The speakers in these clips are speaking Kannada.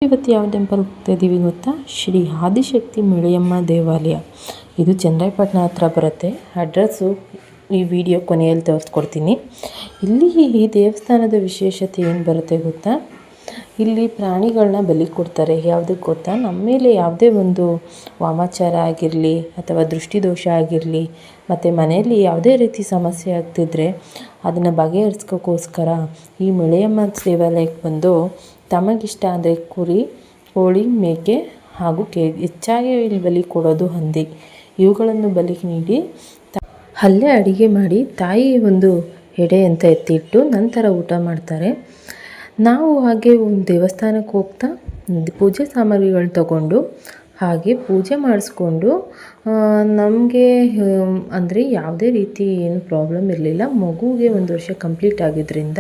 ಇವತ್ತು ಯಾವ ಟೆಂಪಲ್ ಹೋಗ್ತಾ ಇದ್ದೀವಿ ಗೊತ್ತಾ? ಶ್ರೀ ಆದಿಶಕ್ತಿ ಮಳೆಯಮ್ಮ ದೇವಾಲಯ. ಇದು ಚನ್ನರಾಯಪಟ್ಟಣ ಹತ್ರ ಬರುತ್ತೆ. ಅಡ್ರೆಸ್ಸು ಈ ವಿಡಿಯೋ ಕೊನೆಯಲ್ಲಿ ತೋರಿಸ್ಕೊಡ್ತೀನಿ. ಇಲ್ಲಿ ಈ ದೇವಸ್ಥಾನದ ವಿಶೇಷತೆ ಏನು ಬರುತ್ತೆ ಗೊತ್ತಾ? ಇಲ್ಲಿ ಪ್ರಾಣಿಗಳನ್ನ ಬಲಿ ಕೊಡ್ತಾರೆ. ಯಾವುದಕ್ಕೆ ಗೊತ್ತಾ? ನಮ್ಮ ಮೇಲೆ ಯಾವುದೇ ಒಂದು ವಾಮಾಚಾರ ಆಗಿರಲಿ ಅಥವಾ ದೃಷ್ಟಿದೋಷ ಆಗಿರಲಿ ಮತ್ತು ಮನೆಯಲ್ಲಿ ಯಾವುದೇ ರೀತಿ ಸಮಸ್ಯೆ ಆಗ್ತಿದ್ರೆ ಅದನ್ನು ಬಗೆಹರಿಸ್ಕೋಕ್ಕೋಸ್ಕರ ಈ ಮಳೆಯಮ್ಮ ದೇವಾಲಯಕ್ಕೆ ಬಂದು ತಮಗಿಷ್ಟ ಅಂದರೆ ಕುರಿ, ಕೋಳಿ, ಮೇಕೆ ಹಾಗೂ ಹೆಚ್ಚಾಗಿ ಇಲ್ಲಿ ಬಲಿ ಕೊಡೋದು ಹಂದಿ. ಇವುಗಳನ್ನು ಬಲಿ ನೀಡಿ ಅಲ್ಲೇ ಅಡುಗೆ ಮಾಡಿ ತಾಯಿ ಒಂದು ಎಡೆ ಅಂತ ಎತ್ತಿಟ್ಟು ನಂತರ ಊಟ ಮಾಡ್ತಾರೆ. ನಾವು ಹಾಗೆ ಒಂದು ದೇವಸ್ಥಾನಕ್ಕೆ ಹೋಗ್ತಾ ಪೂಜೆ ಸಾಮಗ್ರಿಗಳನ್ನ ತಗೊಂಡು ಹಾಗೆ ಪೂಜೆ ಮಾಡಿಸ್ಕೊಂಡು ನಮಗೆ ಅಂದರೆ ಯಾವುದೇ ರೀತಿ ಏನು ಪ್ರಾಬ್ಲಮ್ ಇರಲಿಲ್ಲ. ಮಗುವಿಗೆ 1 ವರ್ಷ ಕಂಪ್ಲೀಟ್ ಆಗಿದ್ದರಿಂದ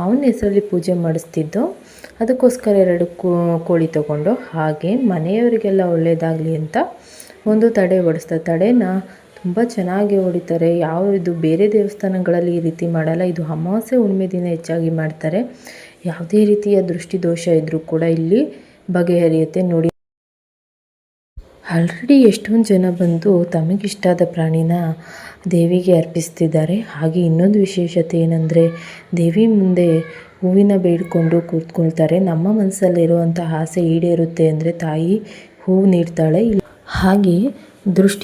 ಅವನ ಹೆಸರಲ್ಲಿ ಪೂಜೆ ಮಾಡಿಸ್ತಿದ್ದೋ. ಅದಕ್ಕೋಸ್ಕರ 2 ಕೋಳಿ ತಗೊಂಡು ಹಾಗೆ ಮನೆಯವರಿಗೆಲ್ಲ ಒಳ್ಳೆಯದಾಗಲಿ ಅಂತ ಒಂದು ತಡೆ ಹೊಡಿಸ್ತಾರೆ. ತಡೆನ ತುಂಬ ಚೆನ್ನಾಗಿ ಹೊಡಿತಾರೆ. ಇದು ಬೇರೆ ದೇವಸ್ಥಾನಗಳಲ್ಲಿ ಈ ರೀತಿ ಮಾಡಲ್ಲ. ಇದು ಅಮಾವಾಸ್ಯೆ ಹುಣ್ಣಿಮೆ ದಿನ ಹೆಚ್ಚಾಗಿ ಮಾಡ್ತಾರೆ. ಯಾವುದೇ ರೀತಿಯ ದೃಷ್ಟಿದೋಷ ಇದ್ದರೂ ಕೂಡ ಇಲ್ಲಿ ಬಗೆಹರಿಯುತ್ತೆ. ನೋಡಿ, ಆಲ್ರೆಡಿ ಎಷ್ಟೊಂದು ಜನ ಬಂದು ತಮಗಿಷ್ಟಾದ ಪ್ರಾಣಿನ ದೇವಿಗೆ ಅರ್ಪಿಸ್ತಿದ್ದಾರೆ. ಹಾಗೆ ಇನ್ನೊಂದು ವಿಶೇಷತೆ ಏನಂದರೆ ದೇವಿ ಮುಂದೆ ಹೂವಿನ ಬೇಡಿಕೊಂಡು ಕೂತ್ಕೊಳ್ತಾರೆ. ನಮ್ಮ ಮನಸ್ಸಲ್ಲಿರುವಂಥ ಆಸೆ ಈಡೇರುತ್ತೆ ಅಂದರೆ ತಾಯಿ ಹೂವು ನೀಡ್ತಾಳೆ. ಹಾಗೆ ದೃಷ್ಟಿ